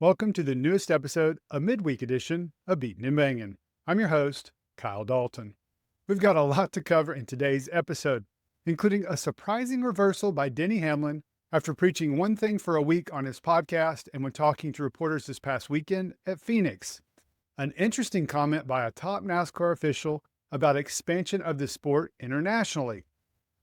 Welcome to the newest episode, a midweek edition of Beatin' and Bangin'. I'm your host, Kyle Dalton. We've got a lot to cover in today's episode, including a surprising reversal by Denny Hamlin after preaching one thing for a week on his podcast and when talking to reporters this past weekend at Phoenix. An interesting comment by a top NASCAR official about expansion of the sport internationally.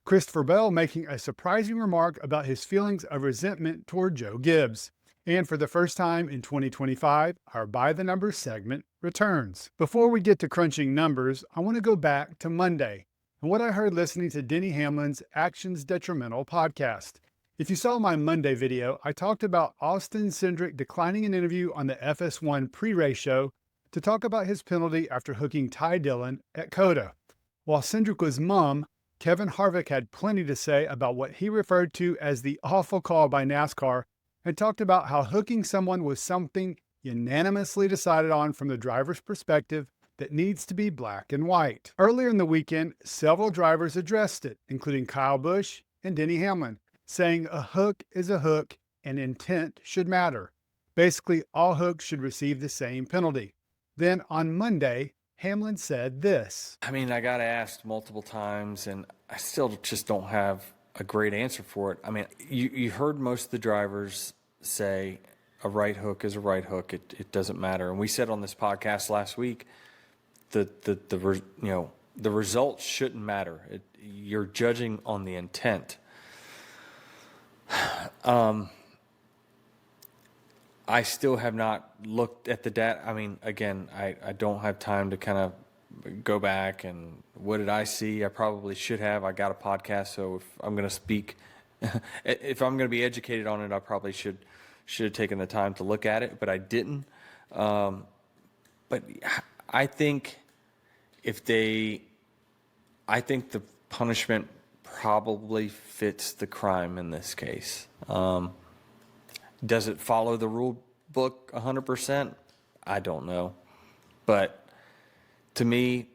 CBell making a surprising remark about his feelings of resentment toward Joe Gibbs. And for the first time in 2025, our By the Numbers segment returns. Before we get to crunching numbers, I want to go back to Monday and what I heard listening to Denny Hamlin's Actions Detrimental podcast. If you saw my Monday video, I talked about Austin Cindric declining an interview on the FS1 pre-race show to talk about his penalty after hooking Ty Dillon at Coda. While Cindric was mum, Kevin Harvick had plenty to say about what he referred to as the awful call by NASCAR and talked about how hooking someone was something unanimously decided on from the driver's perspective that needs to be black and white. Earlier in the weekend, several drivers addressed it, including Kyle Busch and Denny Hamlin, saying a hook is a hook and intent should matter. Basically, all hooks should receive the same penalty. Then on Monday, Hamlin said this. I got asked multiple times, and I still just don't have a great answer for it. You heard most of the drivers say a right hook is a right hook. It doesn't matter. And we said on this podcast last week that the results shouldn't matter. You're judging on the intent. I still have not looked at the data. Again, I don't have time to kind of go back and what did I see? I probably should have. I got a podcast, so if I'm going to speak, if I'm going to be educated on it, I probably should have taken the time to look at it, but I didn't. But I think the punishment probably fits the crime in this case. Does it follow the rule book 100%? I don't know, but to me,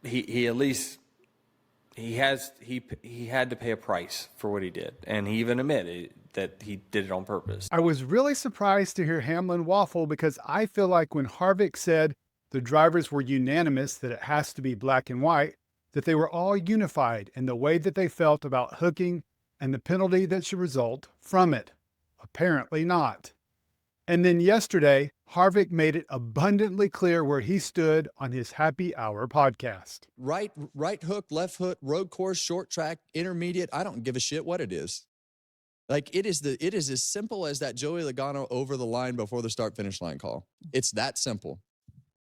he had to pay a price for what he did, and he even admitted that he did it on purpose. I was really surprised to hear Hamlin waffle because I feel like when Harvick said the drivers were unanimous that it has to be black and white, that they were all unified in the way that they felt about hooking and the penalty that should result from it. Apparently not. And then yesterday, Harvick made it abundantly clear where he stood on his Happy Hour podcast. Right hook, left hook, road course, short track, intermediate. I don't give a shit what it is. Like it is as simple as that Joey Logano over the line before the start finish line call. It's that simple.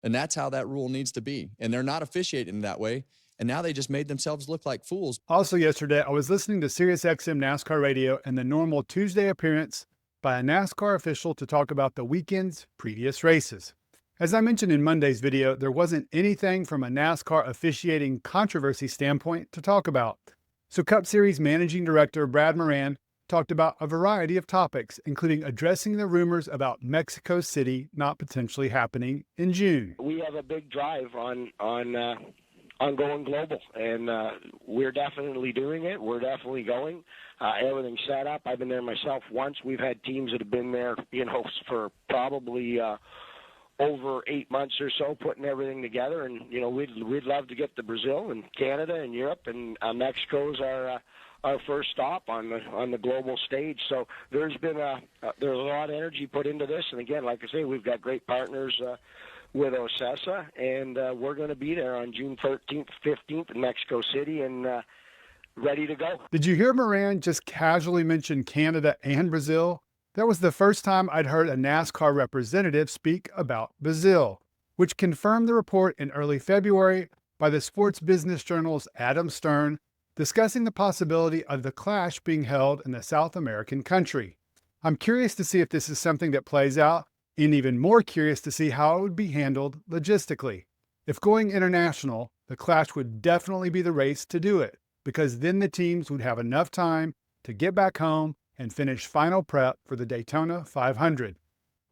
And that's how that rule needs to be. And they're not officiating that way. And now they just made themselves look like fools. Also yesterday, I was listening to SiriusXM NASCAR radio and the normal Tuesday appearance by a NASCAR official to talk about the weekend's previous races. As I mentioned in Monday's video, there wasn't anything from a NASCAR officiating controversy standpoint to talk about. So Cup Series Managing Director Brad Moran talked about a variety of topics, including addressing the rumors about Mexico City not potentially happening in June. We have a big drive on going global, and we're definitely doing it. We're definitely going. Everything's set up. I've been there myself once. We've had teams that have been there, for probably over 8 months or so, putting everything together. And we'd love to get to Brazil and Canada and Europe, and Mexico's our first stop on the global stage. So there's a lot of energy put into this. And again, like I say, we've got great partners with OCESA, and we're going to be there on June 13th, 15th in Mexico City, and ready to go. Did you hear Moran just casually mention Canada and Brazil? That was the first time I'd heard a NASCAR representative speak about Brazil, which confirmed the report in early February by the Sports Business Journal's Adam Stern, discussing the possibility of the clash being held in the South American country. I'm curious to see if this is something that plays out, and even more curious to see how it would be handled logistically. If going international, the clash would definitely be the race to do it, because then the teams would have enough time to get back home and finish final prep for the Daytona 500.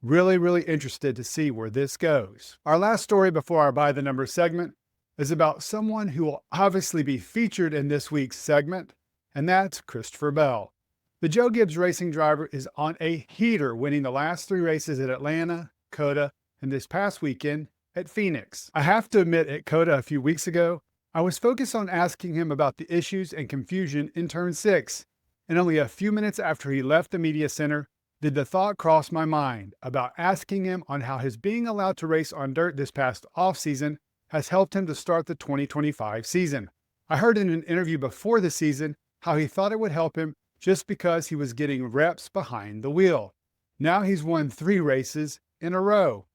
Really interested to see where this goes. Our last story before our By the Numbers segment is about someone who will obviously be featured in this week's segment, and that's Christopher Bell. The Joe Gibbs Racing driver is on a heater, winning the last 3 races at Atlanta, COTA, and this past weekend at Phoenix. I have to admit, at COTA a few weeks ago, I was focused on asking him about the issues and confusion in Turn 6, and only a few minutes after he left the media center did the thought cross my mind about asking him on how his being allowed to race on dirt this past offseason has helped him to start the 2025 season. I heard in an interview before the season how he thought it would help him just because he was getting reps behind the wheel. Now he's won 3 races in a row.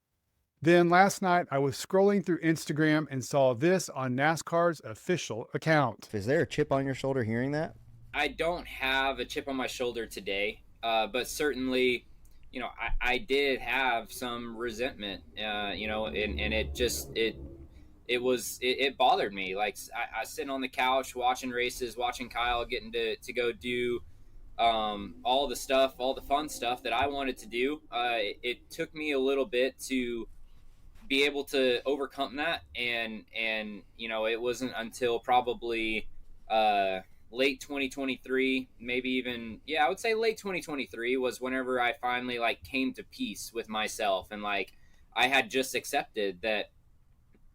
Then last night I was scrolling through Instagram and saw this on NASCAR's official account. Is there a chip on your shoulder hearing that? I don't have a chip on my shoulder today, but certainly, I did have some resentment, and it bothered me. Like I was sitting on the couch watching races, watching Kyle getting to go do all the fun stuff that I wanted to do. It took me a little bit to be able to overcome that, and it wasn't until probably late 2023, maybe even, I would say late 2023 was whenever I finally came to peace with myself, and I had just accepted that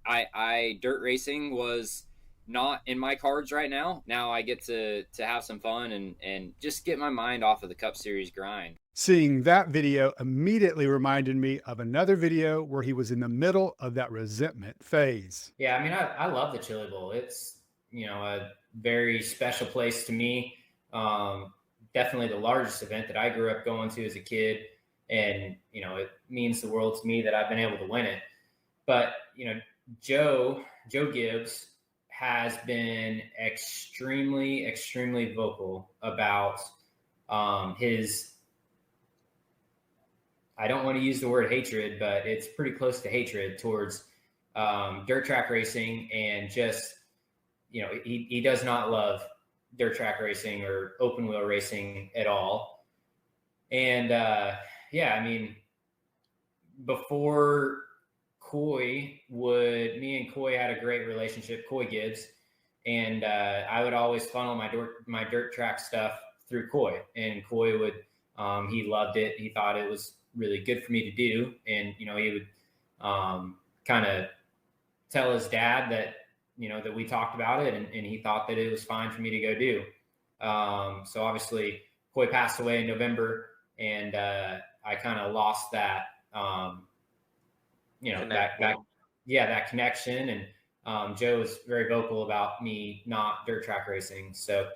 I dirt racing was not in my cards right now. Now I get to have some fun and just get my mind off of the Cup Series grind. Seeing that video immediately reminded me of another video where he was in the middle of that resentment phase. Yeah, I mean, I love the Chili Bowl. It's, a very special place to me. Definitely the largest event that I grew up going to as a kid. And, it means the world to me that I've been able to win it. But, Joe Gibbs has been extremely, extremely vocal about his, I don't want to use the word hatred, but it's pretty close to hatred towards dirt track racing, and just, he does not love dirt track racing or open wheel racing at all. And I mean, before me and Coy had a great relationship, Coy Gibbs, and I would always funnel my dirt track stuff through Coy, and Coy would, he loved it. He thought it was really good for me to do. And, he would kind of tell his dad that, that we talked about it, and he thought that it was fine for me to go do. So obviously Coy passed away in November, and I kind of lost that, that connection. And Joe was very vocal about me not dirt track racing. So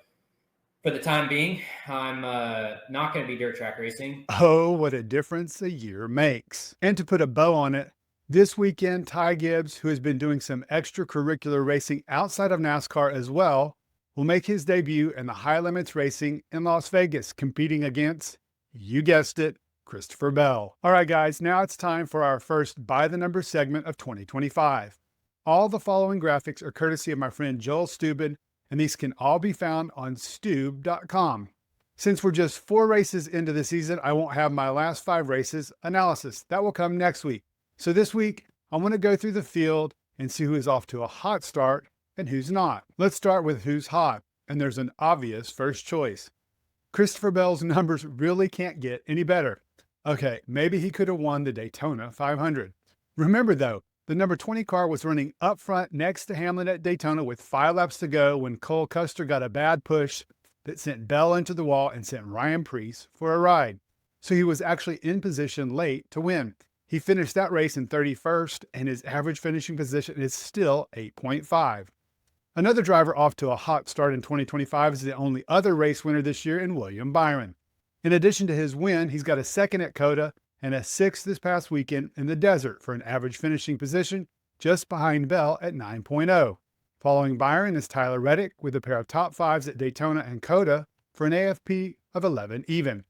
for the time being, I'm not going to be dirt track racing. Oh, what a difference a year makes. And to put a bow on it, this weekend, Ty Gibbs, who has been doing some extracurricular racing outside of NASCAR as well, will make his debut in the high limits racing in Las Vegas, competing against, you guessed it, Christopher Bell. All right, guys, now it's time for our first By the Number segment of 2025. All the following graphics are courtesy of my friend Joel Stubin, and these can all be found on stube.com. Since we're just 4 races into the season, I won't have my last 5 races analysis. That will come next week. So this week, I want to go through the field and see who is off to a hot start and who's not. Let's start with who's hot, and there's an obvious first choice. Christopher Bell's numbers really can't get any better. Okay, maybe he could have won the Daytona 500. Remember though, the number 20 car was running up front next to Hamlin at Daytona with 5 laps to go when Cole Custer got a bad push that sent Bell into the wall and sent Ryan Preece for a ride. So he was actually in position late to win. He finished that race in 31st, and his average finishing position is still 8.5. Another driver off to a hot start in 2025 is the only other race winner this year in William Byron. In addition to his win, he's got a 2nd at COTA and a 6th this past weekend in the desert for an average finishing position just behind Bell at 9.0. Following Byron is Tyler Reddick with a pair of top 5s at Daytona and COTA for an AFP of 11 even.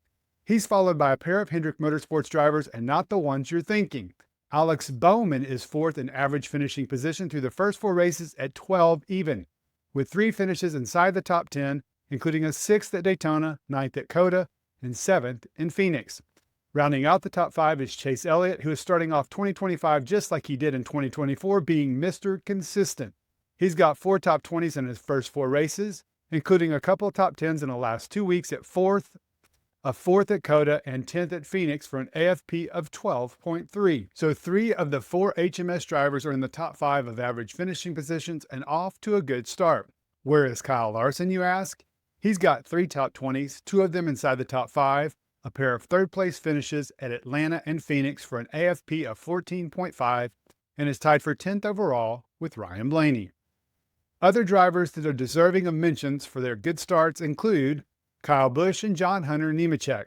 He's followed by a pair of Hendrick Motorsports drivers, and not the ones you're thinking. Alex Bowman is 4th in average finishing position through the first 4 races at 12 even, with 3 finishes inside the top 10, including a 6th at Daytona, 9th at COTA, and 7th in Phoenix. Rounding out the top 5 is Chase Elliott, who is starting off 2025 just like he did in 2024, being Mr. Consistent. He's got 4 top 20s in his first 4 races, including a couple of top 10s in the last 2 weeks at 4th, a 4th at Coda, and 10th at Phoenix for an AFP of 12.3. So 3 of the 4 HMS drivers are in the top 5 of average finishing positions and off to a good start. Where is Kyle Larson, you ask? He's got 3 top 20s, 2 of them inside the top 5, a pair of third-place finishes at Atlanta and Phoenix for an AFP of 14.5, and is tied for 10th overall with Ryan Blaney. Other drivers that are deserving of mentions for their good starts include Kyle Busch and John Hunter Nemechek.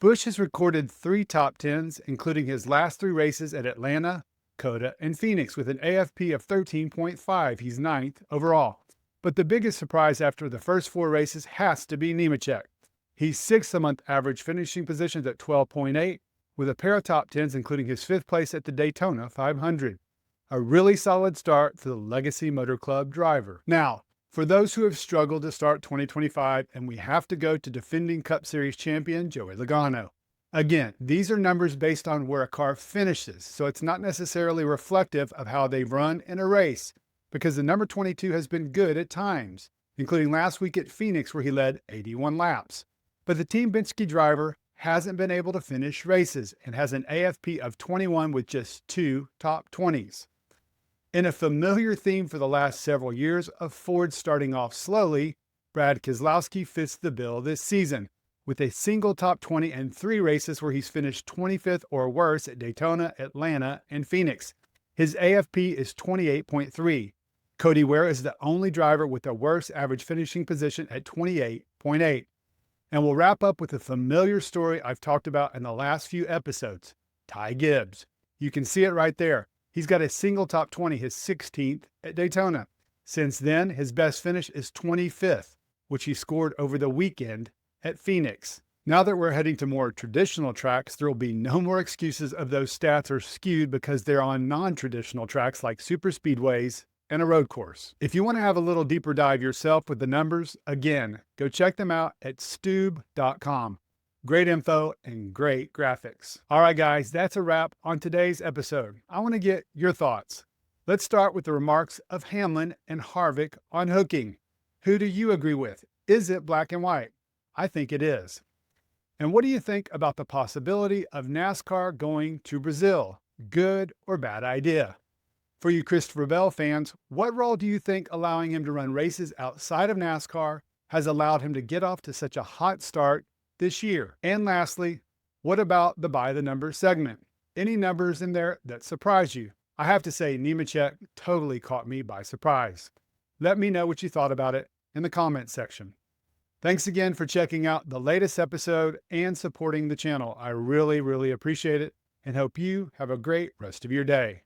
Busch has recorded 3 top 10s, including his last 3 races at Atlanta, Coda, and Phoenix with an AFP of 13.5. He's 9th overall. But the biggest surprise after the first 4 races has to be Nemechek. He's 6th a month average finishing positions at 12.8, with a pair of top 10s, including his 5th place at the Daytona 500. A really solid start for the Legacy Motor Club driver. Now, for those who have struggled to start 2025, and we have to go to defending Cup Series champion Joey Logano. Again, these are numbers based on where a car finishes, so it's not necessarily reflective of how they've run in a race, because the number 22 has been good at times, including last week at Phoenix where he led 81 laps. But the Team Penske driver hasn't been able to finish races and has an AFP of 21 with just 2 top 20s. In a familiar theme for the last several years of Ford starting off slowly, Brad Keselowski fits the bill this season, with a single top 20 and 3 races where he's finished 25th or worse at Daytona, Atlanta, and Phoenix. His AFP is 28.3. Cody Ware is the only driver with a worse average finishing position at 28.8. And we'll wrap up with a familiar story I've talked about in the last few episodes, Ty Gibbs. You can see it right there. He's got a single top 20, his 16th at Daytona. Since then, his best finish is 25th, which he scored over the weekend at Phoenix. Now that we're heading to more traditional tracks, there will be no more excuses of those stats are skewed because they're on non-traditional tracks like super speedways and a road course. If you want to have a little deeper dive yourself with the numbers, again, go check them out at stube.com. Great info and great graphics. All right, guys, that's a wrap on today's episode. I want to get your thoughts. Let's start with the remarks of Hamlin and Harvick on hooking. Who do you agree with? Is it black and white? I think it is. And what do you think about the possibility of NASCAR going to Brazil? Good or bad idea? For you Christopher Bell fans, what role do you think allowing him to run races outside of NASCAR has allowed him to get off to such a hot start this year? And lastly, what about the by the numbers segment? Any numbers in there that surprised you? I have to say, Nemechek totally caught me by surprise. Let me know what you thought about it in the comments section. Thanks again for checking out the latest episode and supporting the channel. I really, really appreciate it and hope you have a great rest of your day.